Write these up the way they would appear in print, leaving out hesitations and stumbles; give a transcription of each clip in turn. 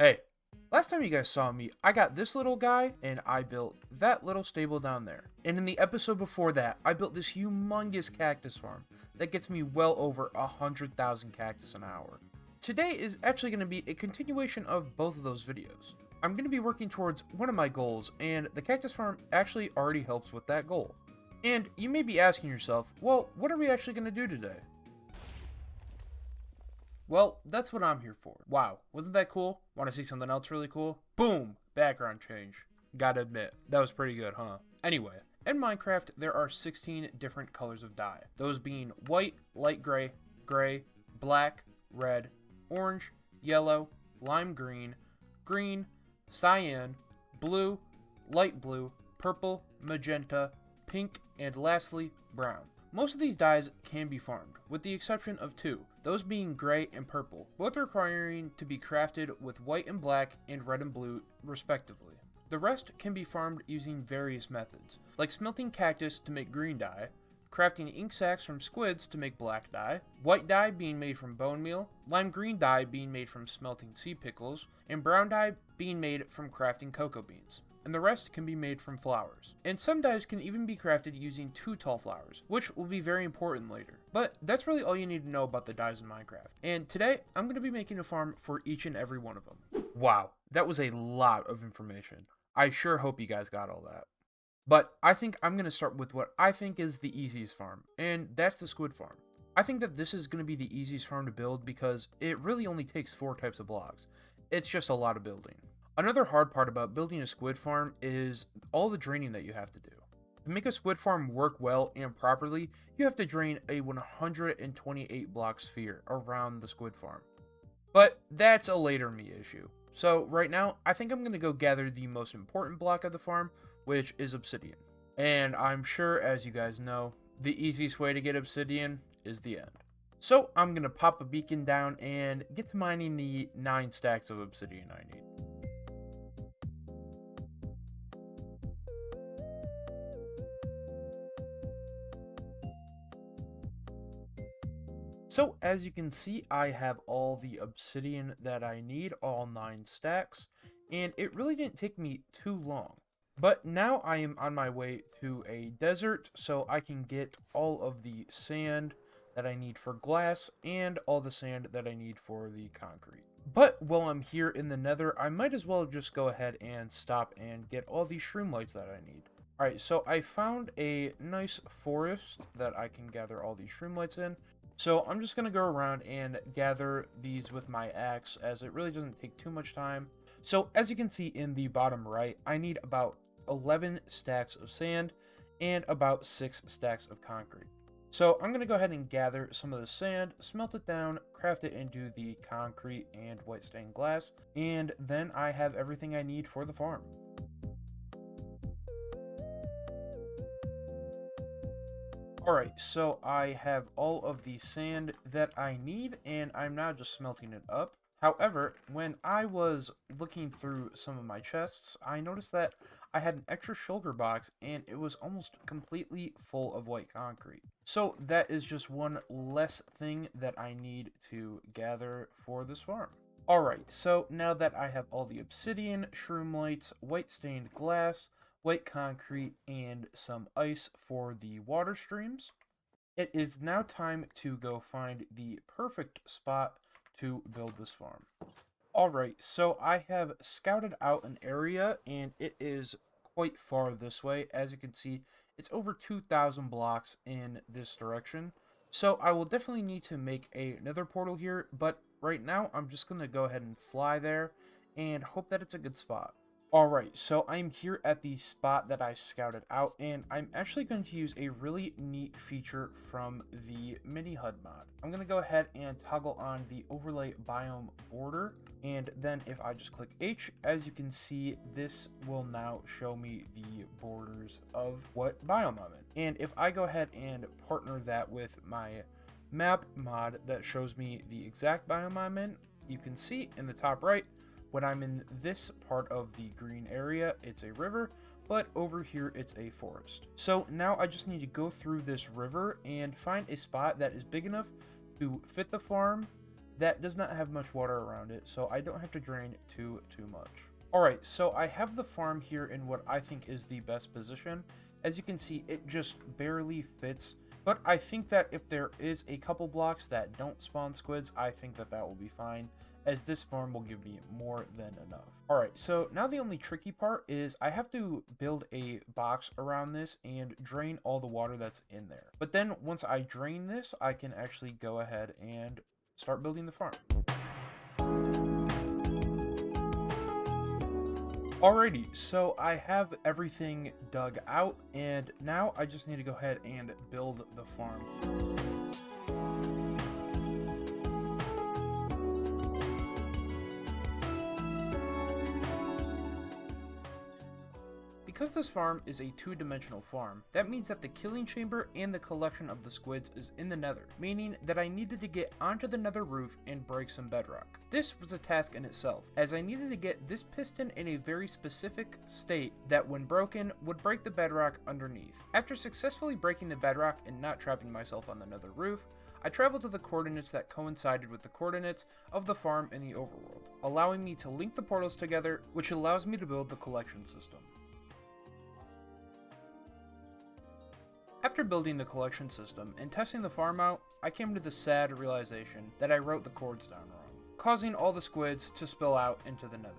Hey, last time you guys saw me, I got this little guy and I built that little stable down there. And in the episode before that, I built this humongous cactus farm that gets me well over 100,000 cactus an hour. Today is actually going to be a continuation of both of those videos. I'm going to be working towards one of my goals, and the cactus farm actually already helps with that goal. And you may be asking yourself, well, what are we actually going to do today? Well, that's what I'm here for. Wow, wasn't that cool? Want to see something else really cool? Boom! Background change. Gotta admit, that was pretty good, huh? Anyway, in Minecraft, there are 16 different colors of dye. Those being white, light gray, gray, black, red, orange, yellow, lime green, green, cyan, blue, light blue, purple, magenta, pink, and lastly, brown. Most of these dyes can be farmed, with the exception of two, those being gray and purple, both requiring to be crafted with white and black and red and blue, respectively. The rest can be farmed using various methods, like smelting cactus to make green dye, crafting ink sacs from squids to make black dye, white dye being made from bone meal, lime green dye being made from smelting sea pickles, and brown dye being made from crafting cocoa beans. And the rest can be made from flowers. And some dyes can even be crafted using 2 tall flowers, which will be very important later. But that's really all you need to know about the dyes in Minecraft. And today, I'm going to be making a farm for each and every one of them. Wow, that was a lot of information. I sure hope you guys got all that. But I think I'm going to start with what I think is the easiest farm, and that's the squid farm. I think that this is going to be the easiest farm to build because it really only takes 4 types of blocks. It's just a lot of building. Another hard part about building a squid farm is all the draining that you have to do. To make a squid farm work well and properly, you have to drain a 128 block sphere around the squid farm. But that's a later me issue. So right now, I think I'm going to go gather the most important block of the farm, which is obsidian. And I'm sure, as you guys know, the easiest way to get obsidian is the end. So I'm going to pop a beacon down and get to mining the 9 stacks of obsidian I need. So as you can see, I have all the obsidian that I need, all 9 stacks, and it really didn't take me too long. But now I am on my way to a desert, so I can get all of the sand that I need for glass, and all the sand that I need for the concrete. But while I'm here in the nether, I might as well just go ahead and stop and get all the shroom lights that I need. Alright, so I found a nice forest that I can gather all these shroom lights in. So I'm just going to go around and gather these with my axe, as it really doesn't take too much time. So as you can see in the bottom right, I need about 11 stacks of sand and about 6 stacks of concrete. So I'm going to go ahead and gather some of the sand, smelt it down, craft it into the concrete and white stained glass, and then I have everything I need for the farm. Alright, so I have all of the sand that I need, and I'm now just smelting it up. However, when I was looking through some of my chests, I noticed that I had an extra shulker box, and it was almost completely full of white concrete. So that is just one less thing that I need to gather for this farm. Alright, so now that I have all the obsidian, shroom lights, white stained glass, white concrete, and some ice for the water streams, it is now time to go find the perfect spot to build this farm. Alright, so I have scouted out an area, and it is quite far this way. As you can see, it's over 2,000 blocks in this direction. So I will definitely need to make another portal here, but right now I'm just going to go ahead and fly there and hope that it's a good spot. Alright, so I'm here at the spot that I scouted out, and I'm actually going to use a really neat feature from the mini HUD mod. I'm going to go ahead and toggle on the overlay biome border, and then if I just click H, as you can see, this will now show me the borders of what biome I'm in. And if I go ahead and partner that with my map mod that shows me the exact biome I'm in, you can see in the top right, when I'm in this part of the green area, it's a river, but over here it's a forest. So now I just need to go through this river and find a spot that is big enough to fit the farm, that does not have much water around it, so I don't have to drain too much. Alright, so I have the farm here in what I think is the best position. As you can see, it just barely fits, but I think that if there is a couple blocks that don't spawn squids, I think that will be fine, as this farm will give me more than enough. Alright, so now the only tricky part is I have to build a box around this and drain all the water that's in there. But then once I drain this, I can actually go ahead and start building the farm. Alrighty, so I have everything dug out, and now I just need to go ahead and build the farm. Because this farm is a two-dimensional farm, that means that the killing chamber and the collection of the squids is in the nether, meaning that I needed to get onto the nether roof and break some bedrock. This was a task in itself, as I needed to get this piston in a very specific state that when broken would break the bedrock underneath. After successfully breaking the bedrock and not trapping myself on the nether roof, I traveled to the coordinates that coincided with the coordinates of the farm in the overworld, allowing me to link the portals together, which allows me to build the collection system. After building the collection system and testing the farm out, I came to the sad realization that I wrote the coords down wrong, causing all the squids to spill out into the nether.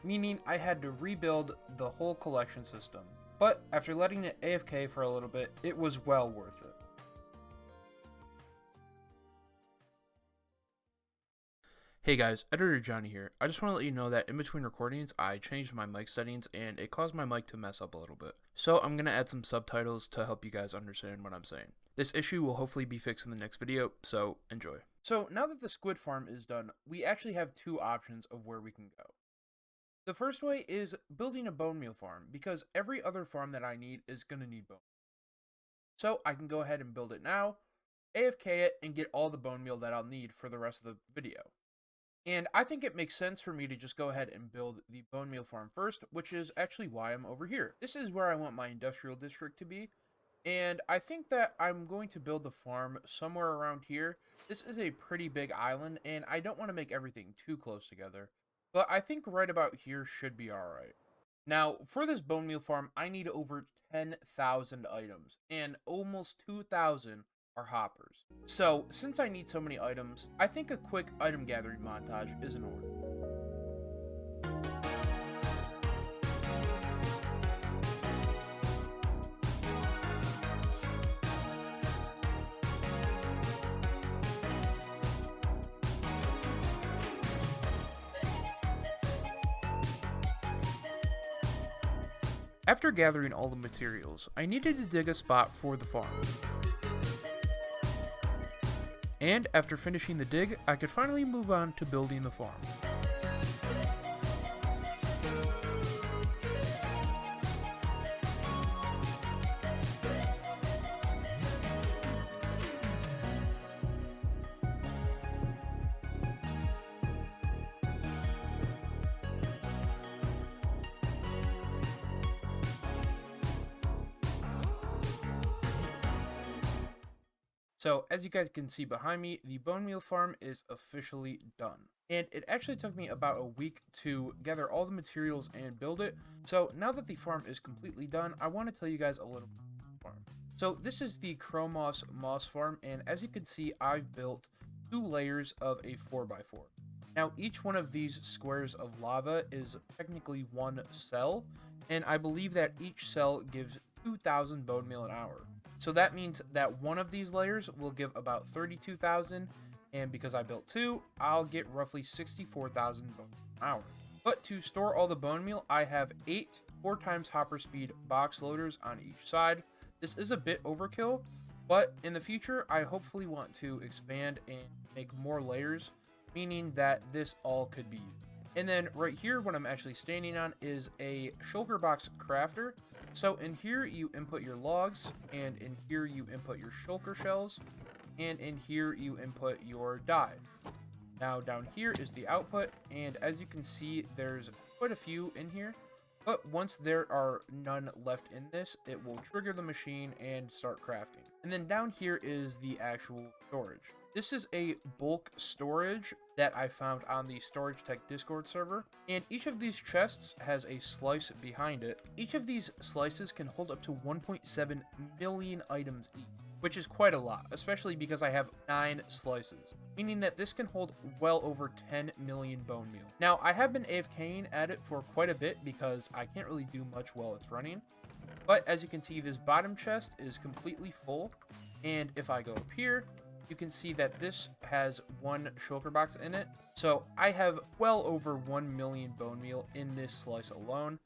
Meaning I had to rebuild the whole collection system, but after letting it AFK for a little bit, it was well worth it. Hey guys, Editor Johnny here. I just want to let you know that in between recordings, I changed my mic settings and it caused my mic to mess up a little bit. So I'm going to add some subtitles to help you guys understand what I'm saying. This issue will hopefully be fixed in the next video, so enjoy. So now that the squid farm is done, we actually have two options of where we can go. The first way is building a bone meal farm, because every other farm that I need is going to need bone. So I can go ahead and build it now, AFK it, and get all the bone meal that I'll need for the rest of the video. And I think it makes sense for me to just go ahead and build the bone meal farm first, which is actually why I'm over here. This is where I want my industrial district to be, and I think that I'm going to build the farm somewhere around here. This is a pretty big island, and I don't want to make everything too close together, but I think right about here should be alright. Now, for this bone meal farm, I need over 10,000 items, and almost 2,000 are hoppers. So, since I need so many items, I think a quick item gathering montage is in order. After gathering all the materials, I needed to dig a spot for the farm. And after finishing the dig, I could finally move on to building the farm. So, as you guys can see behind me, the bone meal farm is officially done. And it actually took me about a week to gather all the materials and build it. So, now that the farm is completely done, I want to tell you guys a little bit about the farm. So, this is the Chromos Moss farm, and as you can see, I've built 2 layers of a 4x4. Now, each one of these squares of lava is technically 1 cell, and I believe that each cell gives 2,000 bone meal an hour. So that means that one of these layers will give about 32,000, and because I built 2, I'll get roughly 64,000 bone meal an hour. But to store all the bone meal, I have 8 4x hopper speed box loaders on each side. This is a bit overkill, but in the future, I hopefully want to expand and make more layers, meaning that this all could be used. And then right here, what I'm actually standing on is a shulker box crafter. So in here you input your logs, and in here you input your shulker shells, and in here you input your dye. Now down here is the output, and as you can see, there's quite a few in here. But once there are none left in this, it will trigger the machine and start crafting. And then down here is the actual storage. This is a bulk storage that I found on the Storage Tech Discord server, and each of these chests has a slice behind it. Each of these slices can hold up to 1.7 million items each, which is quite a lot, especially because I have 9 slices, meaning that this can hold well over 10 million bone meal. Now, I have been AFKing at it for quite a bit because I can't really do much while it's running, but as you can see, this bottom chest is completely full, and if I go up here, you can see that this has 1 shulker box in it, so I have well over 1 million bone meal in this slice alone,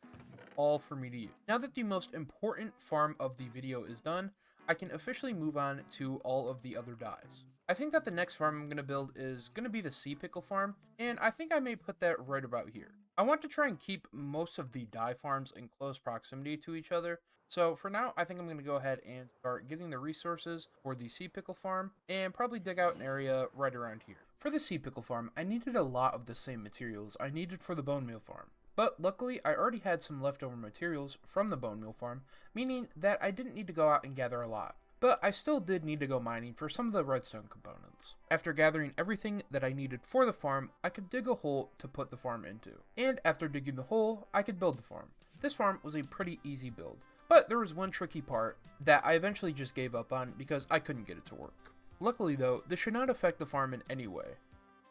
all for me to use. Now that the most important farm of the video is done, I can officially move on to all of the other dyes. I think that the next farm I'm going to build is going to be the sea pickle farm, and I think I may put that right about here. I want to try and keep most of the dye farms in close proximity to each other, so for now I think I'm going to go ahead and start getting the resources for the sea pickle farm, and probably dig out an area right around here. For the sea pickle farm, I needed a lot of the same materials I needed for the bone meal farm. But luckily, I already had some leftover materials from the bone meal farm, meaning that I didn't need to go out and gather a lot. But I still did need to go mining for some of the redstone components. After gathering everything that I needed for the farm, I could dig a hole to put the farm into. And after digging the hole, I could build the farm. This farm was a pretty easy build, but there was one tricky part that I eventually just gave up on because I couldn't get it to work. Luckily though, this should not affect the farm in any way.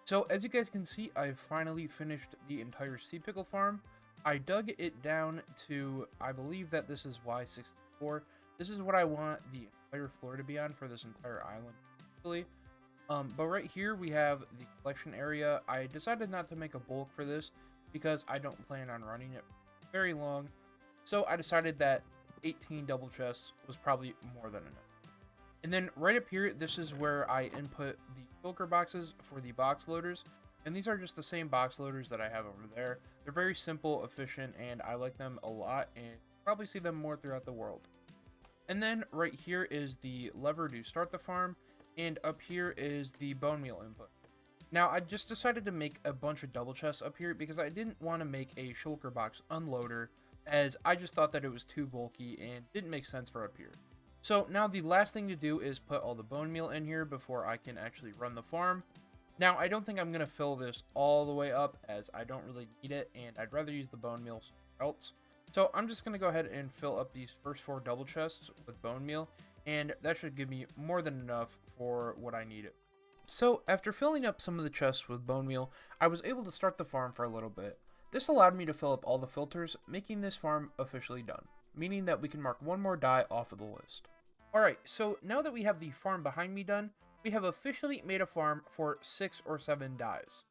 So as you guys can see, I've finally finished the entire sea pickle farm. I dug it down to, I believe that this is Y64. This is what I want the entire floor to be on for this entire island, actually. But right here we have the collection area. I decided not to make a bulk for this because I don't plan on running it very long. So I decided that 18 double chests was probably more than enough. And then right up here, this is where I input the filter boxes for the box loaders. And these are just the same box loaders that I have over there. They're very simple, efficient, and I like them a lot, and probably see them more throughout the world. And then right here is the lever to start the farm, and up here is the bone meal input. Now I just decided to make a bunch of double chests up here because I didn't want to make a shulker box unloader, as I just thought that it was too bulky and didn't make sense for up here. So now the last thing to do is put all the bone meal in here before I can actually run the farm. Now I don't think I'm going to fill this all the way up as I don't really need it, and I'd rather use the bone meal somewhere else. So I'm just going to go ahead and fill up these first 4 double chests with bone meal, and that should give me more than enough for what I need. So after filling up some of the chests with bone meal, I was able to start the farm for a little bit. This allowed me to fill up all the filters, making this farm officially done, meaning that we can mark one more dye off of the list. Alright, so now that we have the farm behind me done, we have officially made a farm for 6 or 7 dyes,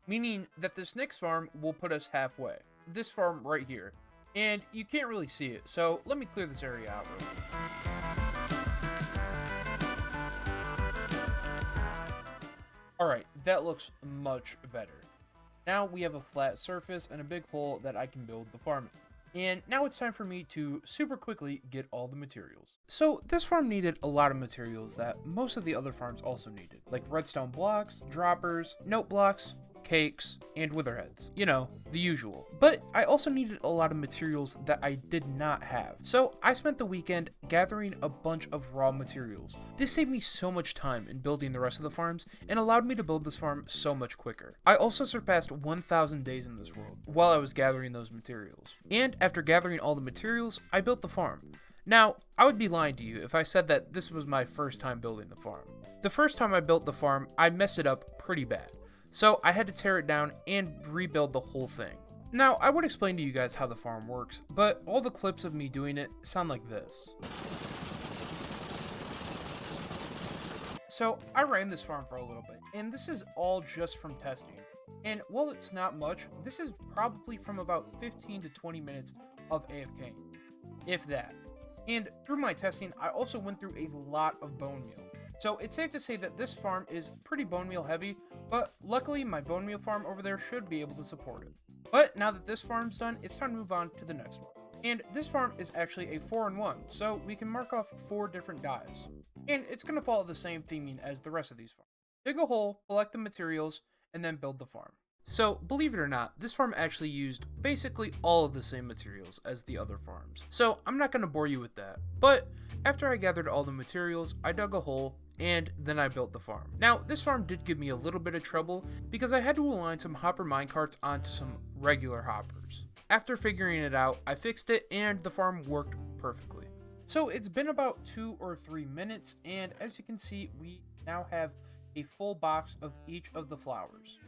meaning that this next farm will put us halfway. This farm right here. And you can't really see it, so let me clear this area out real quick. Alright, that looks much better. Now we have a flat surface and a big hole that I can build the farm in. And now it's time for me to super quickly get all the materials. So this farm needed a lot of materials that most of the other farms also needed, like redstone blocks, droppers, note blocks, cakes, and witherheads. You know, the usual. But I also needed a lot of materials that I did not have. So I spent the weekend gathering a bunch of raw materials. This saved me so much time in building the rest of the farms and allowed me to build this farm so much quicker. I also surpassed 1,000 days in this world while I was gathering those materials. And after gathering all the materials, I built the farm. Now, I would be lying to you if I said that this was my first time building the farm. The first time I built the farm, I messed it up pretty bad. So I had to tear it down and rebuild the whole thing. Now, I would explain to you guys how the farm works, but all the clips of me doing it sound like this. So I ran this farm for a little bit, and this is all just from testing. And while it's not much, this is probably from about 15 to 20 minutes of AFK, if that. And through my testing, I also went through a lot of bone meal. So it's safe to say that this farm is pretty bone meal heavy, but luckily my bone meal farm over there should be able to support it. But now that this farm's done, it's time to move on to the next one. And this farm is actually a 4-in-1, so we can mark off 4 different dyes. And it's going to follow the same theming as the rest of these farms. Dig a hole, collect the materials, and then build the farm. So, believe it or not, this farm actually used basically all of the same materials as the other farms. So, I'm not going to bore you with that. But, after I gathered all the materials, I dug a hole, and then I built the farm. Now, this farm did give me a little bit of trouble because I had to align some hopper minecarts onto some regular hoppers. After figuring it out, I fixed it and the farm worked perfectly. So it's been about 2 or 3 minutes, and as you can see, we now have a full box of each of the flowers.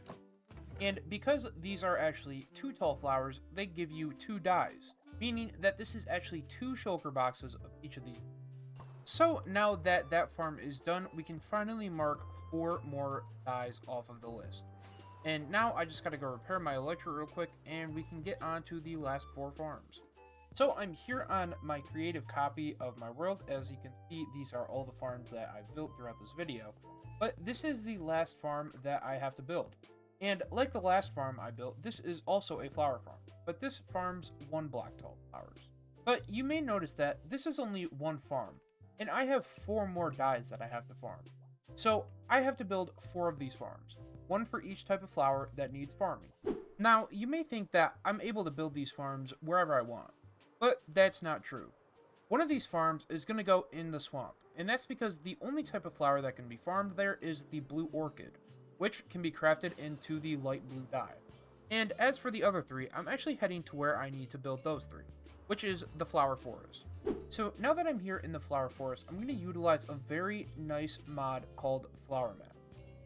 And because these are actually 2 tall flowers, they give you 2 dies, meaning that this is actually 2 shulker boxes of each of these. So now that that farm is done, we can finally mark 4 more dies off of the list. And now I just gotta go repair my electric real quick, and we can get on to the last 4 farms. So I'm here on my creative copy of my world. As you can see, these are all the farms that I've built throughout this video. But this is the last farm that I have to build. And like the last farm I built, this is also a flower farm. But this farms 1 block tall flowers. But you may notice that this is only 1 farm, and I have 4 more dies that I have to farm. So I have to build 4 of these farms, 1 for each type of flower that needs farming. Now, you may think that I'm able to build these farms wherever I want. But that's not true. One of these farms is going to go in the swamp, and that's because the only type of flower that can be farmed there is the blue orchid, which can be crafted into the light blue dye. And as for the other 3, I'm actually heading to where I need to build those 3, which is the flower forest. So now that I'm here in the flower forest, I'm going to utilize a very nice mod called Flower Map.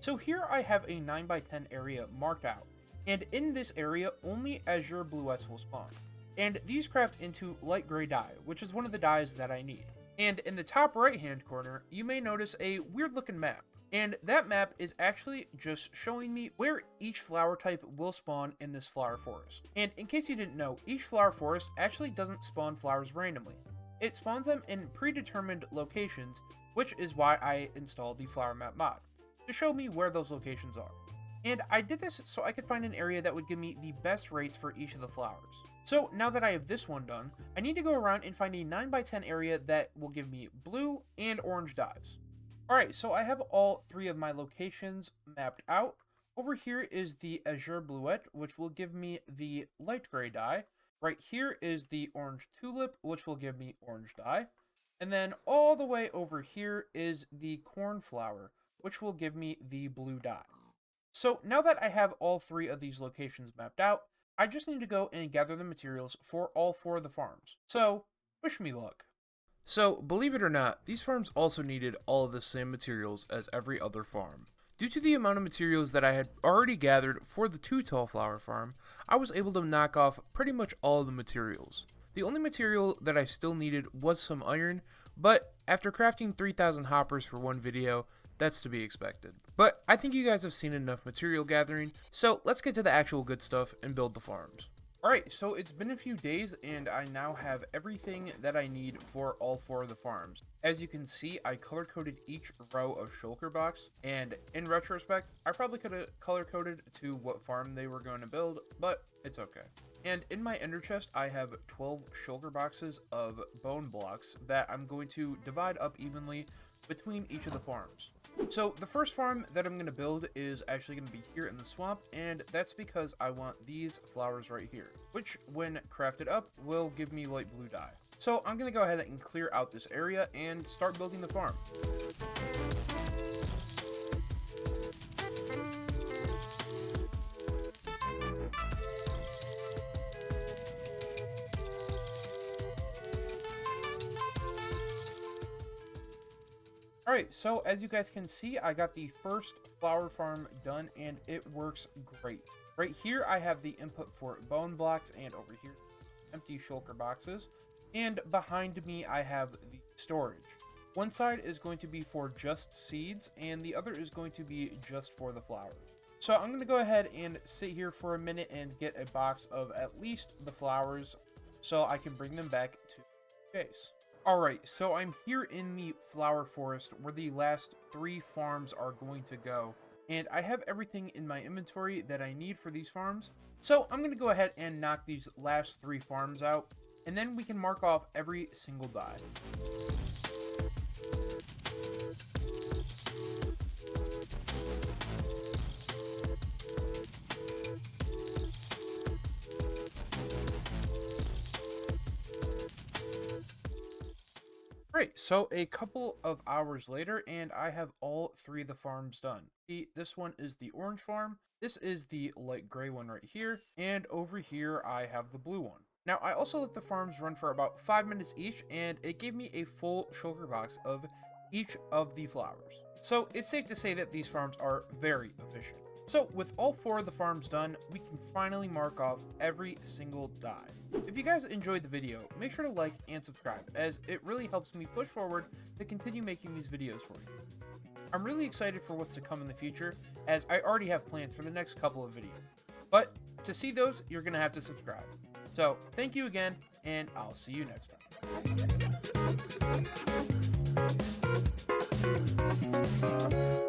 So here I have a 9x10 area marked out, and in this area only azure bluettes will spawn. And these craft into light gray dye, which is one of the dyes that I need. And in the top right hand corner, you may notice a weird looking map. And that map is actually just showing me where each flower type will spawn in this flower forest. And in case you didn't know, each flower forest actually doesn't spawn flowers randomly. It spawns them in predetermined locations, which is why I installed the flower map mod, to show me where those locations are. And I did this so I could find an area that would give me the best rates for each of the flowers. So now that I have this one done, I need to go around and find a 9x10 area that will give me blue and orange dyes. Alright, so I have all 3 of my locations mapped out. Over here is the azure bluette, which will give me the light gray dye. Right here is the orange tulip, which will give me orange dye. And then all the way over here is the cornflower, which will give me the blue dye. So now that I have all 3 of these locations mapped out, I just need to go and gather the materials for all 4 of the farms. So, wish me luck. So, believe it or not, these farms also needed all of the same materials as every other farm. Due to the amount of materials that I had already gathered for the 2 tall flower farm, I was able to knock off pretty much all of the materials. The only material that I still needed was some iron, but after crafting 3,000 hoppers for one video, that's to be expected. But I think you guys have seen enough material gathering, so let's get to the actual good stuff and build the farms. Alright, so it's been a few days and I now have everything that I need for all 4 of the farms. As you can see, I color-coded each row of shulker box, and in retrospect, I probably could have color-coded to what farm they were going to build, but it's okay. And in my ender chest, I have 12 shulker boxes of bone blocks that I'm going to divide up evenly between each of the farms. So the first farm that I'm going to build is actually going to be here in the swamp, and that's because I want these flowers right here, which when crafted up will give me light blue dye. So I'm going to go ahead and clear out this area and start building the farm. Alright, so as you guys can see, I got the first flower farm done and it works great. Right here I have the input for bone blocks, and over here empty shulker boxes, and behind me I have the storage. One side is going to be for just seeds and the other is going to be just for the flowers. So I'm going to go ahead and sit here for a minute and get a box of at least the flowers so I can bring them back to the case. Alright, so I'm here in the flower forest where the last 3 farms are going to go, and I have everything in my inventory that I need for these farms. So I'm going to go ahead and knock these last 3 farms out, and then we can mark off every single die. Great, so a couple of hours later, and I have all 3 of the farms done. This one is the orange farm, this is the light gray one right here, and over here I have the blue one. Now, I also let the farms run for about 5 minutes each, and it gave me a full shulker box of each of the flowers. So it's safe to say that these farms are very efficient. So with all 4 of the farms done, we can finally mark off every single die. If you guys enjoyed the video, make sure to like and subscribe, as it really helps me push forward to continue making these videos for you. I'm really excited for what's to come in the future, as I already have plans for the next couple of videos. But to see those, you're going to have to subscribe. So thank you again, and I'll see you next time.